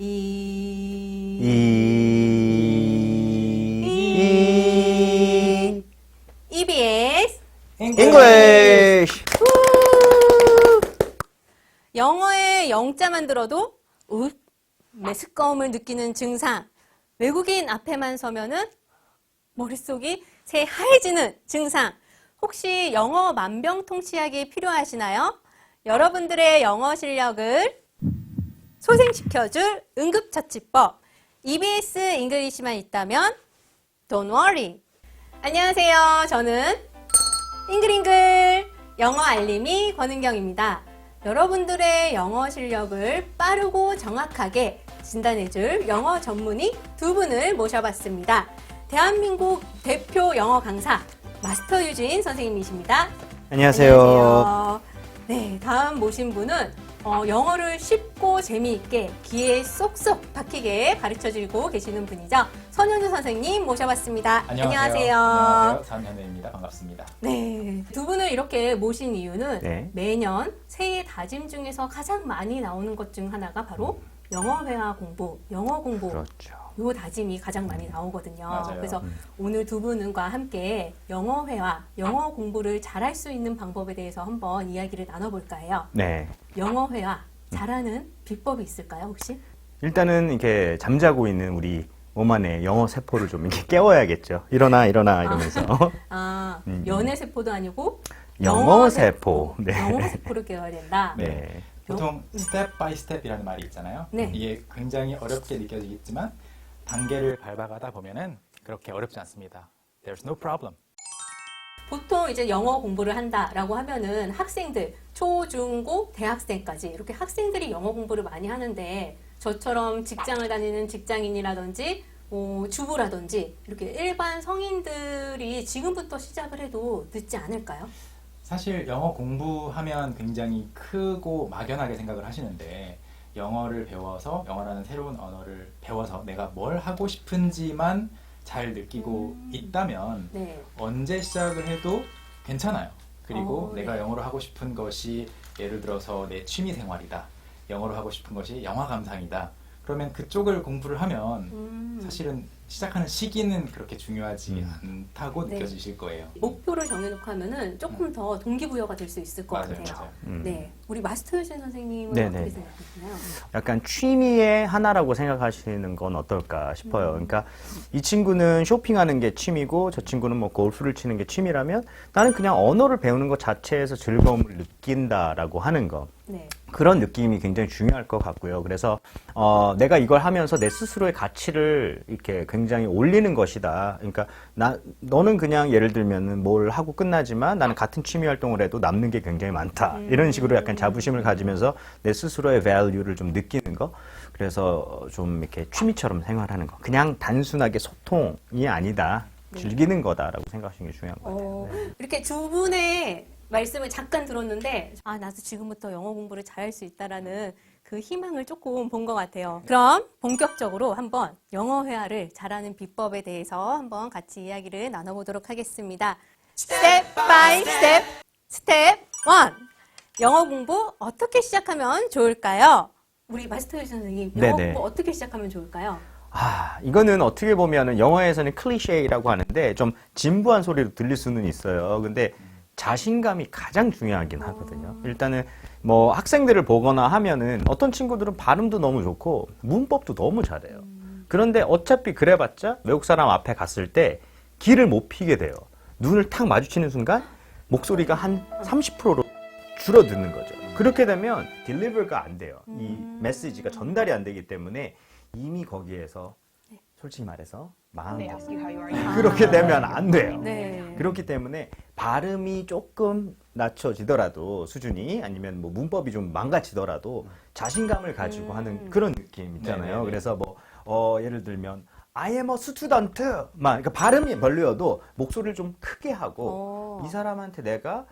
EBS English. 영어의 영자만 들어도 메스꺼움을 느끼는 증상. 외국인 앞에만 서면은 머릿속이 새하얘지는 증상. 혹시 영어 만병통치약이 필요하시나요? 여러분들의 영어 실력을 소생시켜줄 응급처치법. EBS 잉글리시만 있다면 Don't worry. 안녕하세요. 저는 잉글잉글 영어 알림이 권은경입니다. 여러분들의 영어 실력을 빠르고 정확하게 진단해줄 영어 전문의 두 분을 모셔봤습니다. 대한민국 대표 영어 강사 마스터 유진 선생님이십니다. 안녕하세요. 안녕하세요. 네, 다음 모신 분은 영어를 쉽고 재미있게 귀에 쏙쏙 박히게 가르쳐주고 계시는 분이죠. 선현우 선생님 모셔봤습니다. 안녕하세요. 안녕하세요. 선현우입니다. 반갑습니다. 네, 두 분을 이렇게 모신 이유는 네. 매년 새해 다짐 중에서 가장 많이 나오는 것 중 하나가 바로 영어 회화 공부, 영어 공부. 그렇죠. 요 다짐이 가장 많이 나오거든요. 맞아요. 그래서 오늘 두 분과 함께 영어 회화, 영어 공부를 잘할 수 있는 방법에 대해서 한번 이야기를 나눠볼까 해요. 네. 영어 회화 잘하는 비법이 있을까요, 혹시? 일단은 이렇게 잠자고 있는 우리 몸 안에 영어 세포를 좀 이렇게 깨워야겠죠. 일어나 이러면서. 연애 세포도 아니고 영어 세포. 네. 영어 세포를 깨워야 된다. 네. 보통 스텝 바이 스텝이라는 말이 있잖아요. 네. 이게 굉장히 어렵게 느껴지겠지만 단계를 밟아가다 보면은 그렇게 어렵지 않습니다. There's no problem. 보통 이제 영어 공부를 한다라고 하면은 학생들, 초, 중, 고, 대학생까지 이렇게 학생들이 영어 공부를 많이 하는데 저처럼 직장을 다니는 직장인이라든지 주부라든지 이렇게 일반 성인들이 지금부터 시작을 해도 늦지 않을까요? 사실 영어 공부하면 굉장히 크고 막연하게 생각을 하시는데 영어를 배워서 영어라는 새로운 언어를 배워서 내가 뭘 하고 싶은지만 잘 느끼고 있다면 네. 언제 시작을 해도 괜찮아요. 그리고 네. 내가 영어로 하고 싶은 것이 예를 들어서 내 취미 생활이다. 영어로 하고 싶은 것이 영화 감상이다. 그러면 그쪽을 공부를 하면 사실은 시작하는 시기는 그렇게 중요하지 않다고 네. 느껴지실 거예요. 목표를 정해놓고 하면은 조금 더 동기부여가 될 수 있을 것 맞아요, 같아요. 맞아요. 네, 우리 마스터 유진 선생님은 네네. 어떻게 생각하시나요? 약간 취미의 하나라고 생각하시는 건 어떨까 싶어요. 그러니까 이 친구는 쇼핑하는 게 취미고 저 친구는 뭐 골프를 치는 게 취미라면 나는 그냥 언어를 배우는 것 자체에서 즐거움을 느낀다라고 하는 거. 네. 그런 느낌이 굉장히 중요할 것 같고요. 그래서 내가 이걸 하면서 내 스스로의 가치를 이렇게 굉장히 올리는 것이다. 그러니까 너는 그냥 예를 들면은 뭘 하고 끝나지만 나는 같은 취미 활동을 해도 남는 게 굉장히 많다. 이런 식으로 약간 자부심을 가지면서 내 스스로의 value를 좀 느끼는 거. 그래서 좀 이렇게 취미처럼 생활하는 거. 그냥 단순하게 소통이 아니다. 즐기는 거다라고 생각하시는 게 중요한 것 같아요. 이렇게 두 분의 말씀을 잠깐 들었는데 나도 지금부터 영어 공부를 잘할 수 있다라는 그 희망을 조금 본 것 같아요. 그럼 본격적으로 한번 영어 회화를 잘하는 비법에 대해서 한번 같이 이야기를 나눠보도록 하겠습니다. 스텝 바이 스텝. 스텝 1. 영어 공부 어떻게 시작하면 좋을까요? 우리 마스터 유진 선생님, 영어 네네. 공부 어떻게 시작하면 좋을까요? 이거는 어떻게 보면은 영어에서는 클리셰이라고 하는데 좀 진부한 소리로 들릴 수는 있어요. 근데 자신감이 가장 중요하긴 하거든요. 일단은 뭐 학생들을 보거나 하면은 어떤 친구들은 발음도 너무 좋고 문법도 너무 잘해요. 그런데 어차피 그래봤자 외국 사람 앞에 갔을 때 길을 못 피게 돼요. 눈을 탁 마주치는 순간 목소리가 한 30%로 줄어드는 거죠. 그렇게 되면 딜리버가 안 돼요. 이 메시지가 전달이 안 되기 때문에 이미 거기에서 솔직히 말해서 망한 그렇게 되면 안 돼요. 네. 그렇기 때문에 발음이 조금 낮춰지더라도 수준이 아니면 뭐 문법이 좀 망가지더라도 자신감을 가지고 하는 그런 느낌 있잖아요. 네네네. 그래서 뭐 예를 들면 I am a student 그러니까 발음이 별로여도 목소리를 좀 크게 하고 이 사람한테 내가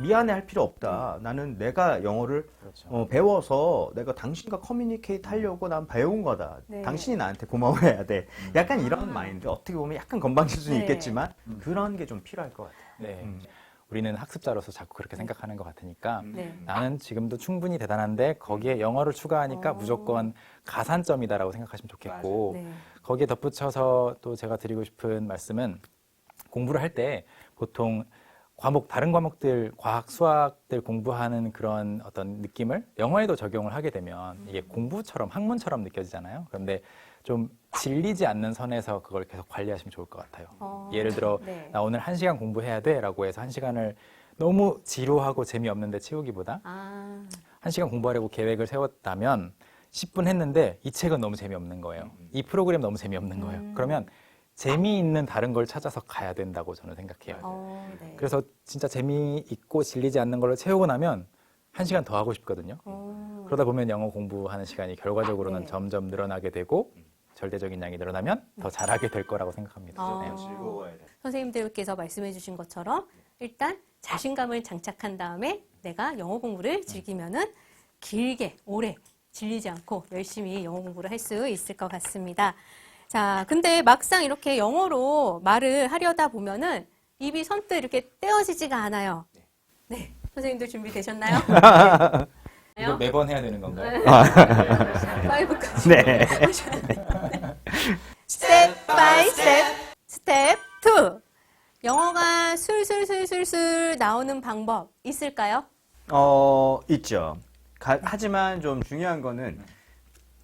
미안해 할 필요 없다. 나는 내가 영어를 그렇죠. 배워서 내가 당신과 커뮤니케이트 하려고 난 배운 거다. 네. 당신이 나한테 고마워해야 돼. 약간 이런 마인드. 어떻게 보면 약간 건방질 수는 네. 있겠지만 그런 게 좀 필요할 것 같아요. 네. 우리는 학습자로서 자꾸 그렇게 생각하는 것 같으니까 네. 나는 지금도 충분히 대단한데 거기에 영어를 추가하니까 무조건 가산점이다라고 생각하시면 좋겠고 네. 거기에 덧붙여서 또 제가 드리고 싶은 말씀은 공부를 할 때 보통 다른 과목들, 과학, 수학들 공부하는 그런 어떤 느낌을 영어에도 적용을 하게 되면 이게 공부처럼, 학문처럼 느껴지잖아요. 그런데 좀 질리지 않는 선에서 그걸 계속 관리하시면 좋을 것 같아요. 예를 들어, 네. 나 오늘 1시간 공부해야 돼 라고 해서 1시간을 너무 지루하고 재미없는데 채우기보다 아, 1시간 공부하려고 계획을 세웠다면 10분 했는데 이 책은 너무 재미없는 거예요. 이 프로그램 너무 재미없는 거예요. 그러면 재미있는 다른 걸 찾아서 가야 된다고 저는 생각해요. 네. 그래서 진짜 재미있고 질리지 않는 걸로 채우고 나면 1시간 더 하고 싶거든요. 그러다 보면 영어 공부하는 시간이 결과적으로는 네. 점점 늘어나게 되고 절대적인 양이 늘어나면 더 잘하게 될 거라고 생각합니다. 네. 즐거워야 돼. 선생님들께서 말씀해 주신 것처럼 일단 자신감을 장착한 다음에 내가 영어 공부를 즐기면은 길게, 오래 질리지 않고 열심히 영어 공부를 할 수 있을 것 같습니다. 자, 근데 막상 이렇게 영어로 말을 하려다 보면은 입이 선뜻 이렇게 떼어지지가 않아요. 네. 선생님들 준비되셨나요? 이거 매번 해야 되는 건가요? 5까지. 네. 스텝 바이 스텝. 스텝 2. 영어가 술술술술술 나오는 방법 있을까요? 있죠. 하지만 좀 중요한 거는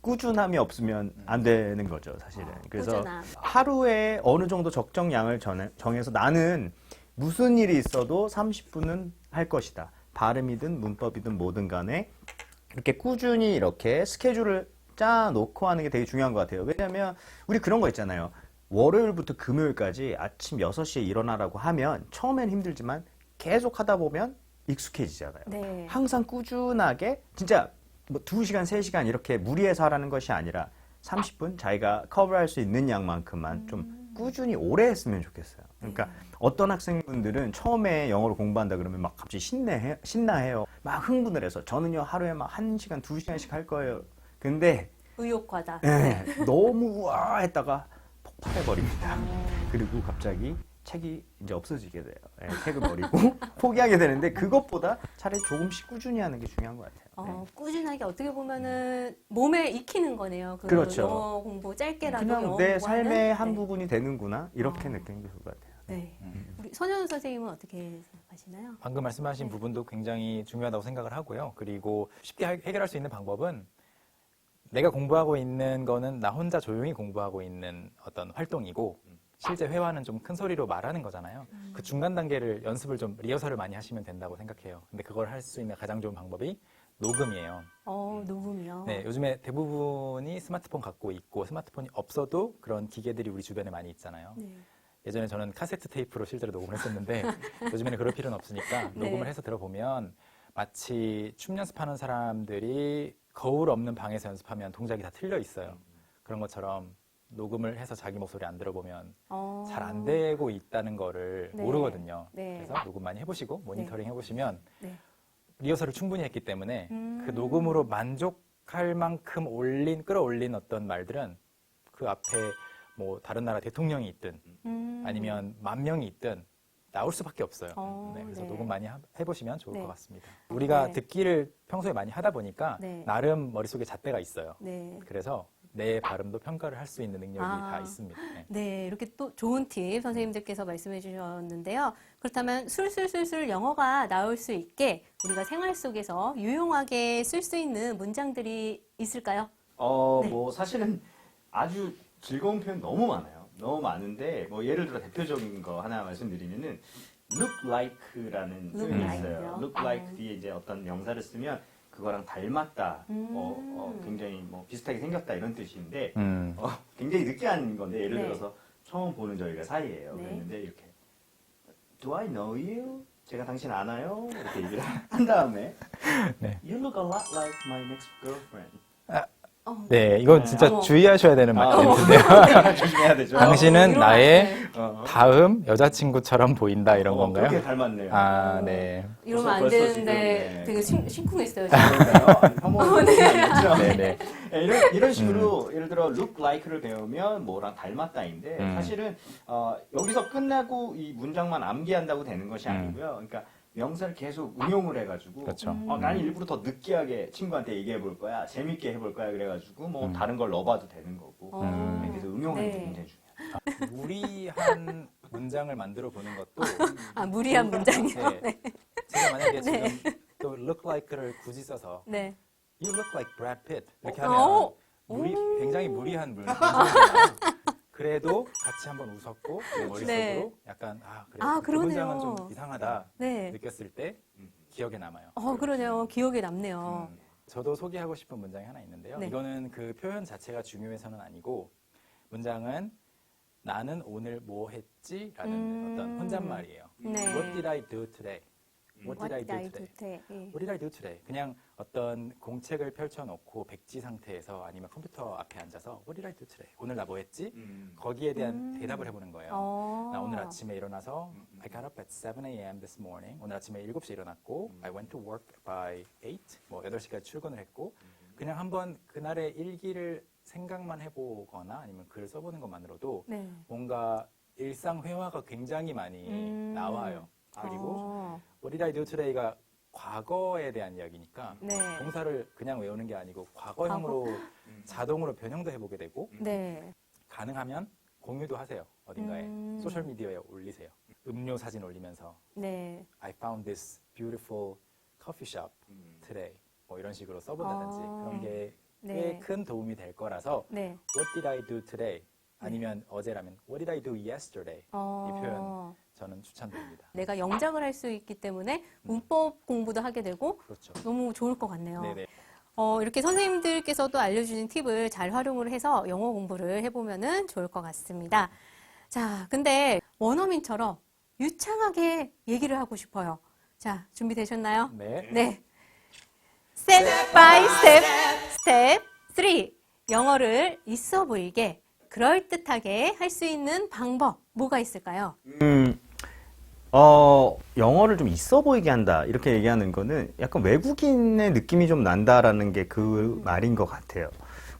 꾸준함이 없으면 안 되는 거죠, 사실은. 그래서 꾸준함. 하루에 어느 정도 적정량을 정해서 나는 무슨 일이 있어도 30분은 할 것이다. 발음이든 문법이든 뭐든 간에 이렇게 꾸준히 이렇게 스케줄을 짜놓고 하는 게 되게 중요한 것 같아요. 왜냐하면 우리 그런 거 있잖아요. 월요일부터 금요일까지 아침 6시에 일어나라고 하면 처음엔 힘들지만 계속 하다 보면 익숙해지잖아요. 네. 항상 꾸준하게 진짜 뭐 2시간, 3시간 이렇게 무리해서 하라는 것이 아니라 30분 자기가 커버할 수 있는 양만큼만 좀 꾸준히 오래 했으면 좋겠어요. 그러니까 어떤 학생분들은 처음에 영어를 공부한다 그러면 막 갑자기 신나해요. 막 흥분을 해서 저는요 하루에 막 1시간, 2시간씩 할 거예요. 근데 의욕과다. 네, 너무 우와 했다가 폭발해버립니다. 그리고 갑자기 책이 이제 없어지게 돼요. 네, 책을 버리고 포기하게 되는데 그것보다 차라리 조금씩 꾸준히 하는 게 중요한 것 같아요. 네. 꾸준하게 어떻게 보면은 몸에 익히는 거네요. 그 그렇죠. 영어 공부 짧게라도 그냥 영어 내 공부하는. 삶의 한 네. 부분이 되는구나 이렇게 느끼는 게 좋을 것 같아요. 네. 우리 선현 선생님은 어떻게 생각하시나요? 방금 말씀하신 부분도 굉장히 중요하다고 생각을 하고요. 그리고 쉽게 해결할 수 있는 방법은 내가 공부하고 있는 거는 나 혼자 조용히 공부하고 있는 어떤 활동이고 실제 회화는 좀 큰 소리로 말하는 거잖아요. 그 중간 단계를 연습을 좀 리허설을 많이 하시면 된다고 생각해요. 근데 그걸 할 수 있는 가장 좋은 방법이 녹음이에요. 녹음이요. 네, 요즘에 대부분이 스마트폰 갖고 있고 스마트폰이 없어도 그런 기계들이 우리 주변에 많이 있잖아요. 네. 예전에 저는 카세트 테이프로 실제로 녹음을 했었는데 요즘에는 그럴 필요는 없으니까 네. 녹음을 해서 들어보면 마치 춤 연습하는 사람들이 거울 없는 방에서 연습하면 동작이 다 틀려 있어요. 그런 것처럼 녹음을 해서 자기 목소리 안 들어보면 잘 안 되고 있다는 거를 네. 모르거든요. 네. 그래서 녹음 많이 해보시고 모니터링 해보시면 네. 리허설을 충분히 했기 때문에 그 녹음으로 만족할 만큼 끌어올린 어떤 말들은 그 앞에 뭐 다른 나라 대통령이 있든 아니면 10,000명이 있든 나올 수밖에 없어요. 네, 그래서 네. 녹음 많이 해보시면 좋을 네. 것 같습니다. 우리가 네. 듣기를 평소에 많이 하다 보니까 네. 나름 머릿속에 잣대가 있어요. 네. 그래서 내 발음도 평가를 할 수 있는 능력이 아. 다 있습니다. 네. 네, 이렇게 또 좋은 팁 선생님들께서 말씀해 주셨는데요. 그렇다면 술술술술 영어가 나올 수 있게 우리가 생활 속에서 유용하게 쓸 수 있는 문장들이 있을까요? 네. 뭐 사실은 아주 즐거운 표현 너무 많아요. 너무 많은데 뭐 예를 들어 대표적인 거 하나 말씀드리면은 look like라는 look 표현이 like요? 있어요. look like 뒤에 이제 어떤 명사를 쓰면 그거랑 닮았다, 굉장히 뭐 비슷하게 생겼다 이런 뜻인데 굉장히 느끼한 건데 예를 네. 들어서 처음 보는 저희가 사이예요. 네. 그랬는데 이렇게 Do I know you? 제가 당신 아나요? 이렇게 얘기를 한 다음에 네. You look a lot like my next girlfriend. 네, 이건 진짜 어머. 주의하셔야 되는 멘트인데요. 조심해야 되죠. 당신은 이런 나의 어. 다음 여자친구처럼 보인다 이런 건가요? 그렇게 닮았네요. 아, 네. 이러면 안 벌써 되는데 지금, 네. 되게 심쿵했어요. 지금. 그런가요? 혐오는 아니죠? 네네. 이런 식으로 예를 들어 look like를 배우면 뭐랑 닮았다인데 사실은 여기서 끝나고 이 문장만 암기한다고 되는 것이 아니고요. 그러니까 명사를 계속 응용을 해가지고 그렇죠. 난 일부러 더 느끼하게 친구한테 얘기해 볼 거야, 재밌게 해볼 거야 그래가지고 뭐 다른 걸 넣어봐도 되는 거고 네, 그래서 응용하는 게 네. 굉장히 중요해요. 무리한 문장을 만들어 보는 것도 무리한 문장이요. 네. 제가 만약에 지금 또 look like를 굳이 써서 네. You look like Brad Pitt 이렇게 어. 하면 굉장히 무리한 문장이에요. 그래도 같이 한번 웃었고 내 머릿속으로 네. 약간 그래 아, 그 그러네요. 문장은 좀 이상하다 네. 느꼈을 때 기억에 남아요. 그러네요. 기억에 남네요. 저도 소개하고 싶은 문장이 하나 있는데요. 네. 이거는 그 표현 자체가 중요해서는 아니고 문장은 나는 오늘 뭐 했지? 라는 어떤 혼잣말이에요. 네. What did I do today? What did I do today? 예. What did I do today? 그냥 어떤 공책을 펼쳐놓고 백지 상태에서 아니면 컴퓨터 앞에 앉아서 What did I do today? 오늘 나 뭐 했지? 거기에 대한 대답을 해보는 거예요. 나 오늘 아침에 일어나서 I got up at 7 a.m. this morning. 오늘 아침에 7시에 일어났고 I went to work by 8. 뭐 8시까지 출근을 했고 그냥 한번 그날의 일기를 생각만 해보거나 아니면 글을 써보는 것만으로도 네. 뭔가 일상 회화가 굉장히 많이 나와요. 그리고 What did I do today가 과거에 대한 이야기니까 네. 동사를 그냥 외우는 게 아니고 과거형으로 자동으로 변형도 해보게 되고 네. 가능하면 공유도 하세요. 어딘가에 소셜미디어에 올리세요. 음료 사진 올리면서 네. I found this beautiful coffee shop today 뭐 이런 식으로 써본다든지 그런 게 꽤 네. 큰 도움이 될 거라서 네. What did I do today? 아니면 어제라면 What did I do yesterday? 이 표현 저는 추천드립니다. 내가 영작을 할 수 있기 때문에 문법 공부도 하게 되고 그렇죠. 너무 좋을 것 같네요. 네네. 이렇게 선생님들께서도 알려주신 팁을 잘 활용을 해서 영어 공부를 해보면 좋을 것 같습니다. 자, 근데 원어민처럼 유창하게 얘기를 하고 싶어요. 자, 준비되셨나요? 네. 네. Step by step, step 3. 영어를 있어 보이게 그럴듯하게 할 수 있는 방법 뭐가 있을까요? 영어를 좀 있어 보이게 한다. 이렇게 얘기하는 거는 약간 외국인의 느낌이 좀 난다라는 게 그 말인 것 같아요.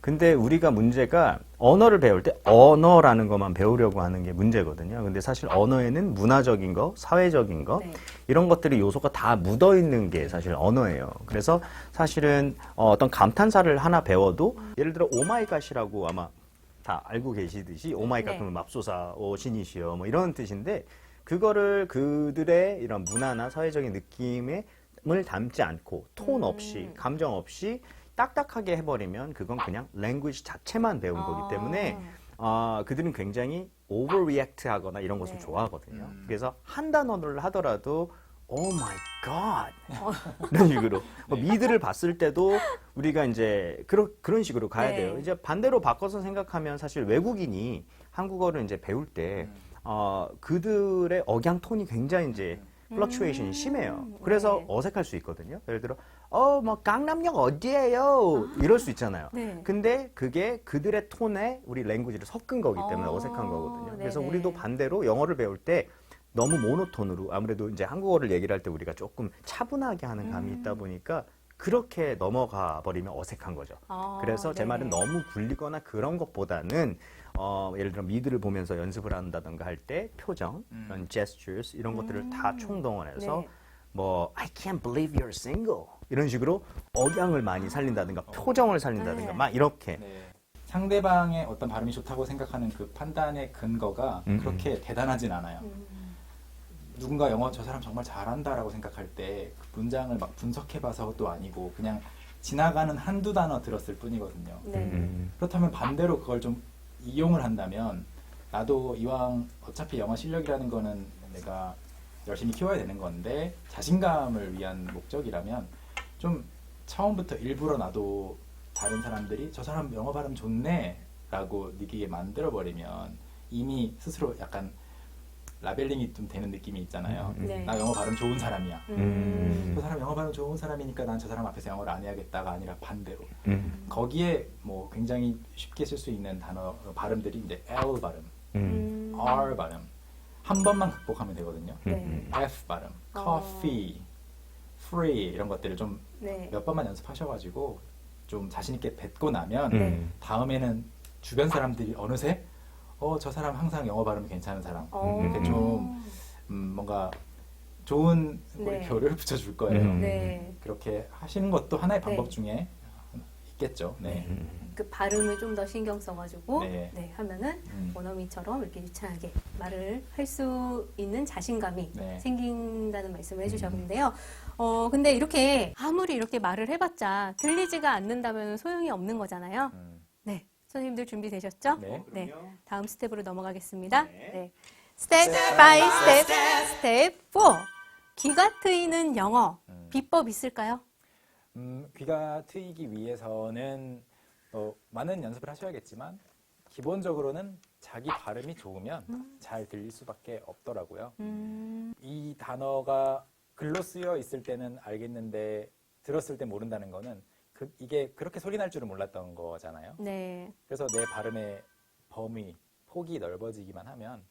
근데 우리가 문제가 언어를 배울 때 언어라는 것만 배우려고 하는 게 문제거든요. 근데 사실 언어에는 문화적인 거, 사회적인 거, 네. 이런 것들이 요소가 다 묻어 있는 게 사실 언어예요. 그래서 사실은 어떤 감탄사를 하나 배워도 예를 들어 오마이갓이라고 아마 다 알고 계시듯이 오마이갓 네. 그러면 맙소사, 신이시여 뭐 이런 뜻인데 그거를 그들의 이런 문화나 사회적인 느낌을 담지 않고 톤 없이 감정 없이 딱딱하게 해버리면 그건 그냥 랭귀지 자체만 배운 거기 때문에 그들은 굉장히 오버리액트 하거나 이런 것을 네. 좋아하거든요. 그래서 한 단어를 하더라도 오 마이 갓 이런 식으로 미드를 봤을 때도 우리가 이제 그런 식으로 가야 네. 돼요. 이제 반대로 바꿔서 생각하면 사실 외국인이 한국어를 이제 배울 때 그들의 억양 톤이 굉장히 이제 플럭추에이션이 심해요. 그래서 네. 어색할 수 있거든요. 예를 들어 뭐 강남역 어디예요? 이럴 수 있잖아요. 네. 근데 그게 그들의 톤에 우리 랭귀지를 섞은 거기 때문에 어색한 거거든요. 그래서 네네. 우리도 반대로 영어를 배울 때 너무 모노톤으로 아무래도 이제 한국어를 얘기를 할 때 우리가 조금 차분하게 하는 감이 있다 보니까 그렇게 넘어가 버리면 어색한 거죠. 그래서 제 네네. 말은 너무 굴리거나 그런 것보다는 예를 들어 미드를 보면서 연습을 한다던가 할 때 표정, 이런 gestures 이런 것들을 다 총동원해서 네. 뭐 I can't believe you're single 이런 식으로 억양을 많이 살린다든가 표정을 살린다든가 네. 막 이렇게 네. 상대방의 어떤 발음이 좋다고 생각하는 그 판단의 근거가 그렇게 대단하진 않아요. 누군가 영어 저 사람 정말 잘한다라고 생각할 때 그 문장을 막 분석해봐서도 아니고 그냥 지나가는 한두 단어 들었을 뿐이거든요. 네. 그렇다면 반대로 그걸 좀 이용을 한다면 나도 이왕 어차피 영어 실력이라는 거는 내가 열심히 키워야 되는 건데 자신감을 위한 목적이라면 좀 처음부터 일부러 나도 다른 사람들이 저 사람 영어 발음 좋네 라고 느끼게 만들어버리면 이미 스스로 약간 라벨링이 좀 되는 느낌이 있잖아요. 네. 나 영어 발음 좋은 사람이야. 음. 저 사람 영어 발음 좋은 사람이니까 난 저 사람 앞에서 영어를 안 해야겠다가 아니라 반대로. 음. 거기에 뭐 굉장히 쉽게 쓸 수 있는 단어 발음들이 이제 L 발음, 음. R 발음 한 번만 극복하면 되거든요. 네. F 발음, coffee, free 이런 것들을 좀 몇 네. 번만 연습하셔가지고 좀 자신 있게 뱉고 나면 음. 다음에는 주변 사람들이 어느새 저 사람 항상 영어 발음이 괜찮은 사람 이렇게 좀 뭔가 좋은 네. 표를 붙여줄 거예요. 네. 그렇게 하시는 것도 하나의 방법 네. 중에 있겠죠. 네. 그 발음을 좀 더 신경 써가지고 네. 네, 하면은 원어민처럼 이렇게 유창하게 말을 할 수 있는 자신감이 네. 생긴다는 말씀을 해주셨는데요. 근데 이렇게 아무리 이렇게 말을 해봤자 들리지가 않는다면 소용이 없는 거잖아요. 네, 선생님들 준비되셨죠? 네. 다음 스텝으로 넘어가겠습니다. 네. 스텝 바이 스텝 4. 귀가 트이는 영어 비법 있을까요? 귀가 트이기 위해서는 많은 연습을 하셔야겠지만 기본적으로는 자기 발음이 좋으면 잘 들릴 수밖에 없더라고요. 이 단어가 글로 쓰여 있을 때는 알겠는데 들었을 때 모른다는 거는 이게 그렇게 소리 날 줄은 몰랐던 거잖아요. 네. 그래서 내 발음의 범위, 폭이 넓어지기만 하면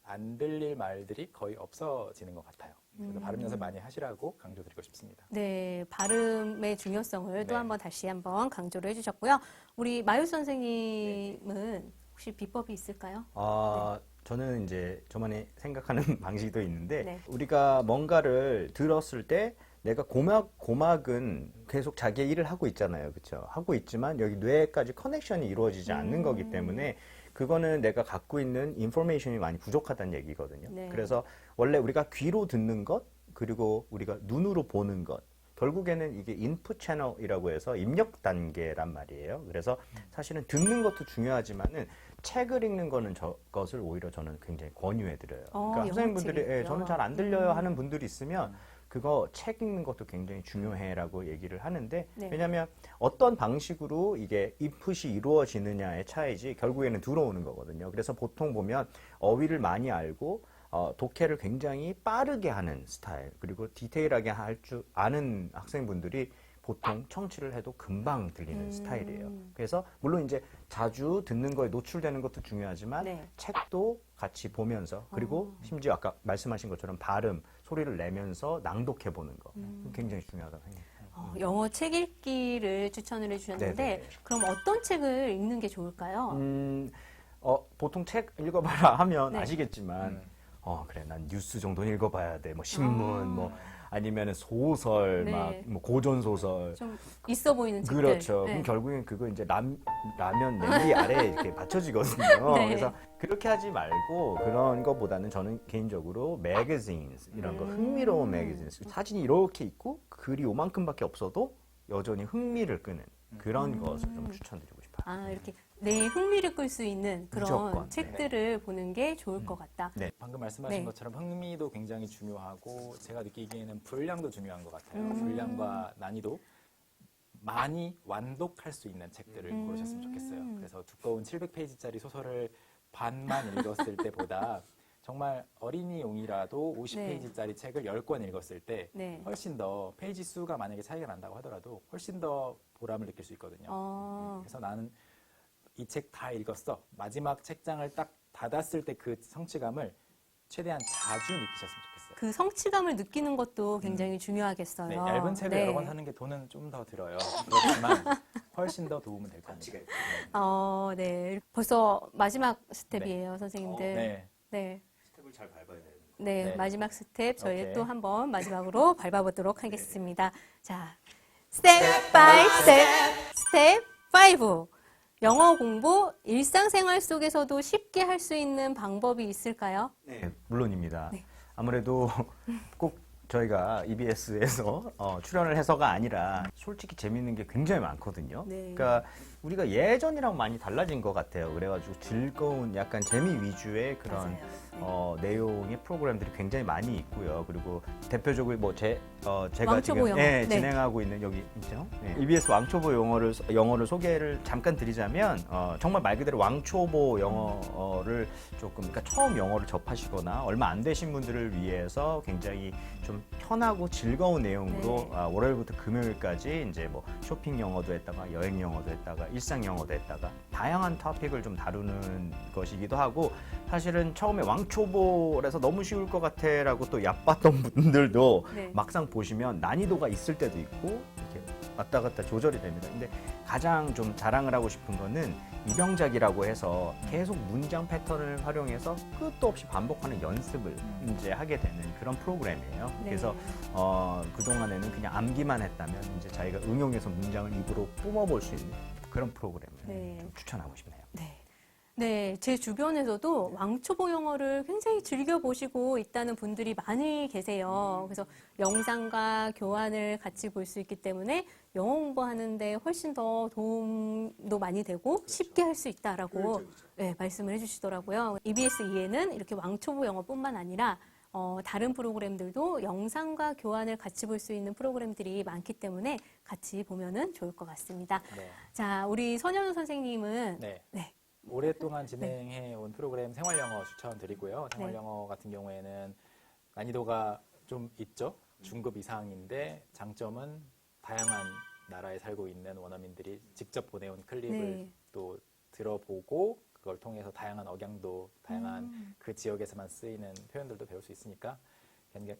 안 들릴 말들이 거의 없어지는 것 같아요. 그래서 발음 연습 많이 하시라고 강조드리고 싶습니다. 네, 발음의 중요성을 또 네. 한번 다시 한번 강조를 해주셨고요. 우리 마유 선생님은 혹시 비법이 있을까요? 저는 이제 저만의 생각하는 방식도 있는데 네. 우리가 뭔가를 들었을 때 내가 고막은 계속 자기의 일을 하고 있잖아요. 그렇죠? 하고 있지만 여기 뇌까지 커넥션이 이루어지지 않는 거기 때문에 그거는 내가 갖고 있는 인포메이션이 많이 부족하다는 얘기거든요. 네. 그래서 원래 우리가 귀로 듣는 것 그리고 우리가 눈으로 보는 것 결국에는 이게 인풋 채널이라고 해서 입력 단계란 말이에요. 그래서 사실은 듣는 것도 중요하지만은 책을 읽는 거는 저것을 오히려 저는 굉장히 권유해 드려요. 그러니까 선생님분들이 영어책이요? 저는 잘 안 들려요 하는 분들이 있으면 그거 책 읽는 것도 굉장히 중요해라고 얘기를 하는데 네. 왜냐하면 어떤 방식으로 이게 인풋이 이루어지느냐의 차이지 결국에는 들어오는 거거든요. 그래서 보통 보면 어휘를 많이 알고 독해를 굉장히 빠르게 하는 스타일 그리고 디테일하게 할 줄 아는 학생분들이 보통 청취를 해도 금방 들리는 스타일이에요. 그래서 물론 이제 자주 듣는 거에 노출되는 것도 중요하지만 네. 책도 같이 보면서 그리고 심지어 아까 말씀하신 것처럼 발음, 소리를 내면서 낭독해 보는 거 굉장히 중요하다고 생각해요. 영어 책 읽기를 추천을 해주셨는데 네네. 그럼 어떤 책을 읽는 게 좋을까요? 보통 책 읽어봐라 하면 네. 아시겠지만 그래 난 뉴스 정도는 읽어봐야 돼. 뭐 신문 뭐 아니면은 소설 네. 막 뭐 고전 소설 좀 있어 보이는 책들. 그렇죠. 네. 그럼 결국엔 그거 이제 라면 냄비 아래에 이렇게 받쳐지거든요. 네. 그래서 그렇게 하지 말고 그런 것보다는 저는 개인적으로 magazines 이런 거 흥미로운 magazines 사진이 이렇게 있고 글이 요만큼밖에 없어도 여전히 흥미를 끄는 그런 것을 좀 추천드리고 싶어요. 이렇게 내 흥미를 끌 수 있는 그런 무조건. 책들을 보는 게 좋을 것 같다. 네. 방금 말씀하신 네. 것처럼 흥미도 굉장히 중요하고 제가 느끼기에는 분량도 중요한 것 같아요. 분량과 난이도 많이 완독할 수 있는 책들을 고르셨으면 좋겠어요. 그래서 두꺼운 700페이지짜리 소설을 반만 읽었을 때보다 정말 어린이용이라도 50페이지짜리 책을 10권 읽었을 때 네. 훨씬 더 페이지 수가 만약에 차이가 난다고 하더라도 훨씬 더 보람을 느낄 수 있거든요. 그래서 나는 이 책 다 읽었어. 마지막 책장을 딱 닫았을 때 그 성취감을 최대한 자주 느끼셨으면 좋겠어요. 그 성취감을 느끼는 것도 굉장히 중요하겠어요. 네, 얇은 책을 네. 여러 권 사는 게 돈은 좀 더 들어요. 그렇지만 훨씬 더 도움은 될 겁니다. 네. 벌써 마지막 스텝이에요, 선생님들. 네. 네. 스텝을 잘 밟아야 돼요. 네, 네. 마지막 스텝 저희 오케이. 또 한번 마지막으로 밟아보도록 하겠습니다. 자, 스텝 바이 스텝 5. 영어 공부 일상생활 속에서도 쉽게 할 수 있는 방법이 있을까요? 네, 물론입니다. 네. 아무래도 꼭 저희가 EBS에서 출연을 해서가 아니라 솔직히 재밌는 게 굉장히 많거든요. 네. 그러니까 우리가 예전이랑 많이 달라진 것 같아요. 그래가지고 즐거운 약간 재미 위주의 그런 내용의 프로그램들이 굉장히 많이 있고요. 그리고 대표적으로 뭐 제가 왕초보 지금 영어. 네, 네. 진행하고 있는 여기 있죠. 네. EBS 왕초보 영어를 소개를 잠깐 드리자면 정말 말 그대로 왕초보 영어를 조금 그러니까 처음 영어를 접하시거나 얼마 안 되신 분들을 위해서 굉장히 좀 편하고 즐거운 내용으로 네. 월요일부터 금요일까지 이제 뭐 쇼핑 영어도 했다가 여행 영어도 했다가 일상 영어도 했다가 다양한 토픽을 좀 다루는 것이기도 하고 사실은 처음에 왕초보라서 너무 쉬울 것 같아라고 또 얕봤던 분들도 네. 막상 보시면 난이도가 있을 때도 있고 이렇게 왔다 갔다 조절이 됩니다. 근데 가장 좀 자랑을 하고 싶은 거는 입영작이라고 해서 계속 문장 패턴을 활용해서 끝도 없이 반복하는 연습을 이제 하게 되는 그런 프로그램이에요. 네. 그래서 그동안에는 그냥 암기만 했다면 이제 자기가 응용해서 문장을 입으로 뿜어볼 수 있는 그런 프로그램을 네. 좀 추천하고 싶네요. 네. 네, 제 주변에서도 왕초보 영어를 굉장히 즐겨보시고 있다는 분들이 많이 계세요. 그래서 영상과 교환을 같이 볼 수 있기 때문에 영어 공부하는데 훨씬 더 도움도 많이 되고 쉽게 할 수 있다라고 네, 말씀을 해주시더라고요. EBS EA는 이렇게 왕초보 영어뿐만 아니라 다른 프로그램들도 영상과 교환을 같이 볼 수 있는 프로그램들이 많기 때문에 같이 보면은 좋을 것 같습니다. 네. 자, 우리 선현우 선생님은 네. 네. 오랫동안 진행해 온 프로그램 생활영어 추천드리고요. 네. 생활영어 같은 경우에는 난이도가 좀 있죠. 중급 이상인데 장점은 다양한 나라에 살고 있는 원어민들이 직접 보내온 클립을 네. 또 들어보고 그걸 통해서 다양한 억양도 다양한 그 지역에서만 쓰이는 표현들도 배울 수 있으니까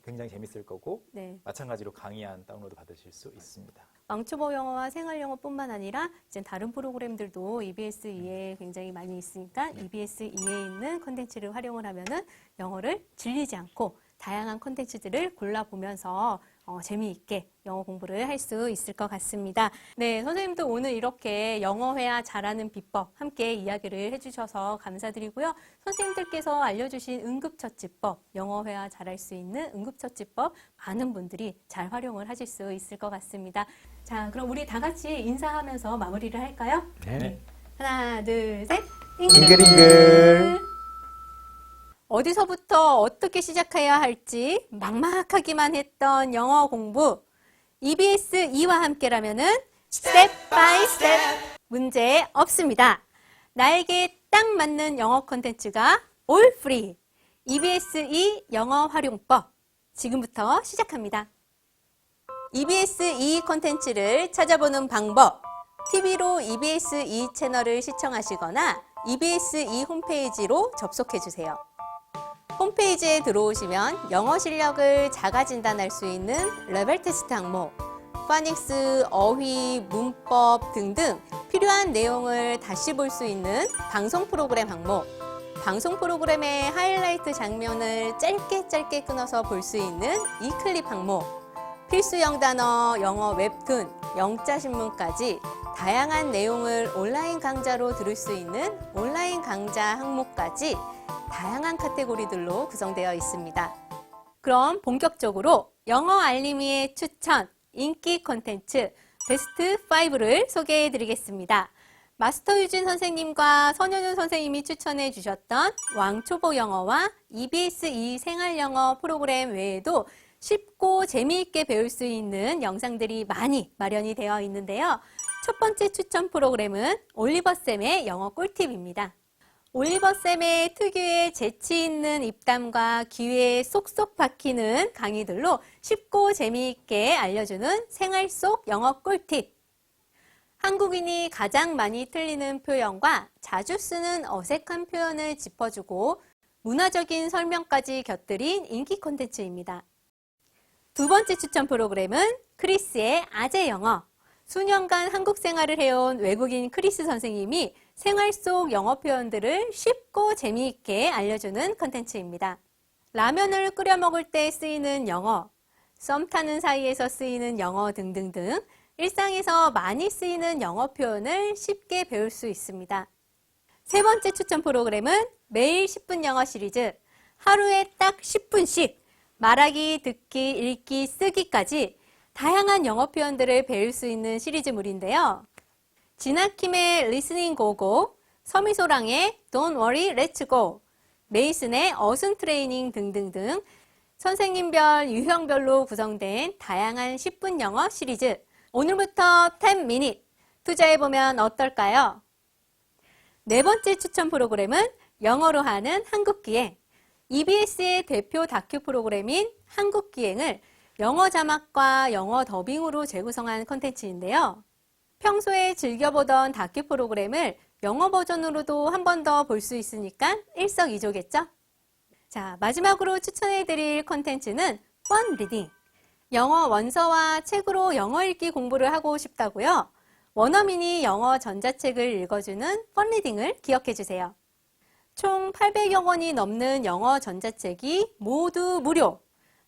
굉장히 재밌을 거고 네. 마찬가지로 강의안 다운로드 받으실 수 있습니다. 왕초보 영어와 생활 영어뿐만 아니라 이제 다른 프로그램들도 EBS EA에 굉장히 많이 있으니까 EBS EA에 있는 컨텐츠를 활용을 하면은 영어를 질리지 않고 다양한 컨텐츠들을 골라보면서 재미있게 영어 공부를 할 수 있을 것 같습니다. 네, 선생님도 오늘 이렇게 영어 회화 잘하는 비법 함께 이야기를 해주셔서 감사드리고요. 선생님들께서 알려주신 응급처치법, 영어 회화 잘할 수 있는 응급처치법 많은 분들이 잘 활용을 하실 수 있을 것 같습니다. 자, 그럼 우리 다 같이 인사하면서 마무리를 할까요? 네. 하나, 둘, 셋. 잉글잉글. 어디서부터 어떻게 시작해야 할지 막막하기만 했던 영어 공부. EBS E와 함께라면은 스텝 바이 스텝 문제 없습니다. 나에게 딱 맞는 영어 콘텐츠가 all free. EBS E 영어 활용법. 지금부터 시작합니다. EBS E 콘텐츠를 찾아보는 방법. TV로 EBS E 채널을 시청하시거나 EBS E 홈페이지로 접속해주세요. 홈페이지에 들어오시면 영어 실력을 자가 진단할 수 있는 레벨 테스트 항목, 파닉스, 어휘, 문법 등등 필요한 내용을 다시 볼 수 있는 방송 프로그램 항목, 방송 프로그램의 하이라이트 장면을 짧게 끊어서 볼 수 있는 이클립 항목, 필수 영단어, 영어 웹툰, 영자 신문까지 다양한 내용을 온라인 강좌로 들을 수 있는 온라인 강좌 항목까지 다양한 카테고리들로 구성되어 있습니다. 그럼 본격적으로 영어 알림이의 추천, 인기 콘텐츠 베스트 5를 소개해 드리겠습니다. 마스터 유진 선생님과 선현우 선생님이 추천해 주셨던 왕초보 영어와 EBS E 생활 영어 프로그램 외에도 쉽고 재미있게 배울 수 있는 영상들이 많이 마련이 되어 있는데요. 첫 번째 추천 프로그램은 올리버쌤의 영어 꿀팁입니다. 올리버쌤의 특유의 재치 있는 입담과 귀에 쏙쏙 박히는 강의들로 쉽고 재미있게 알려주는 생활 속 영어 꿀팁. 한국인이 가장 많이 틀리는 표현과 자주 쓰는 어색한 표현을 짚어주고 문화적인 설명까지 곁들인 인기 콘텐츠입니다. 두 번째 추천 프로그램은 크리스의 아재 영어. 수년간 한국 생활을 해온 외국인 크리스 선생님이 생활 속 영어 표현들을 쉽고 재미있게 알려주는 콘텐츠입니다. 라면을 끓여 먹을 때 쓰이는 영어, 썸 타는 사이에서 쓰이는 영어 등등등 일상에서 많이 쓰이는 영어 표현을 쉽게 배울 수 있습니다. 세 번째 추천 프로그램은 매일 10분 영어 시리즈. 하루에 딱 10분씩 말하기, 듣기, 읽기, 쓰기까지 다양한 영어 표현들을 배울 수 있는 시리즈물인데요. 진아킴의 리스닝 고고, 서미소랑의 Don't worry, let's go, 메이슨의 어순 트레이닝 등등등 선생님별, 유형별로 구성된 다양한 10분 영어 시리즈. 오늘부터 10 minute 투자해보면 어떨까요? 네 번째 추천 프로그램은 영어로 하는 한국기행. EBS의 대표 다큐 프로그램인 한국기행을 영어 자막과 영어 더빙으로 재구성한 콘텐츠인데요. 평소에 즐겨보던 다큐 프로그램을 영어 버전으로도 한 번 더 볼 수 있으니까 일석이조겠죠? 자, 마지막으로 추천해드릴 콘텐츠는 Fun Reading. 영어 원서와 책으로 영어 읽기 공부를 하고 싶다고요? 원어민이 영어 전자책을 읽어주는 Fun Reading을 기억해주세요. 총 800여 권이 넘는 영어 전자책이 모두 무료.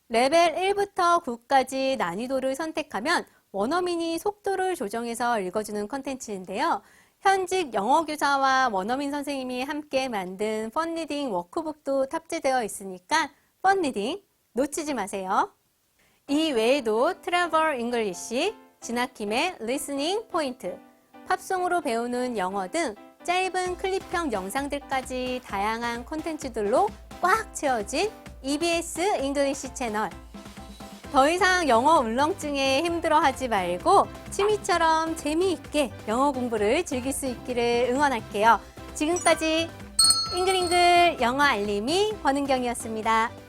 레벨 1부터 9까지 난이도를 선택하면 원어민이 속도를 조정해서 읽어주는 콘텐츠인데요. 현직 영어 교사와 원어민 선생님이 함께 만든 펀리딩 워크북도 탑재되어 있으니까 펀리딩 놓치지 마세요. 이 외에도 트래블 잉글리시, 진아킴의 리스닝 포인트, 팝송으로 배우는 영어 등 짧은 클립형 영상들까지 다양한 콘텐츠들로 꽉 채워진 EBS 잉글리시 채널. 더 이상 영어 울렁증에 힘들어하지 말고 취미처럼 재미있게 영어 공부를 즐길 수 있기를 응원할게요. 지금까지 잉글잉글 영어 알림이 권은경이었습니다.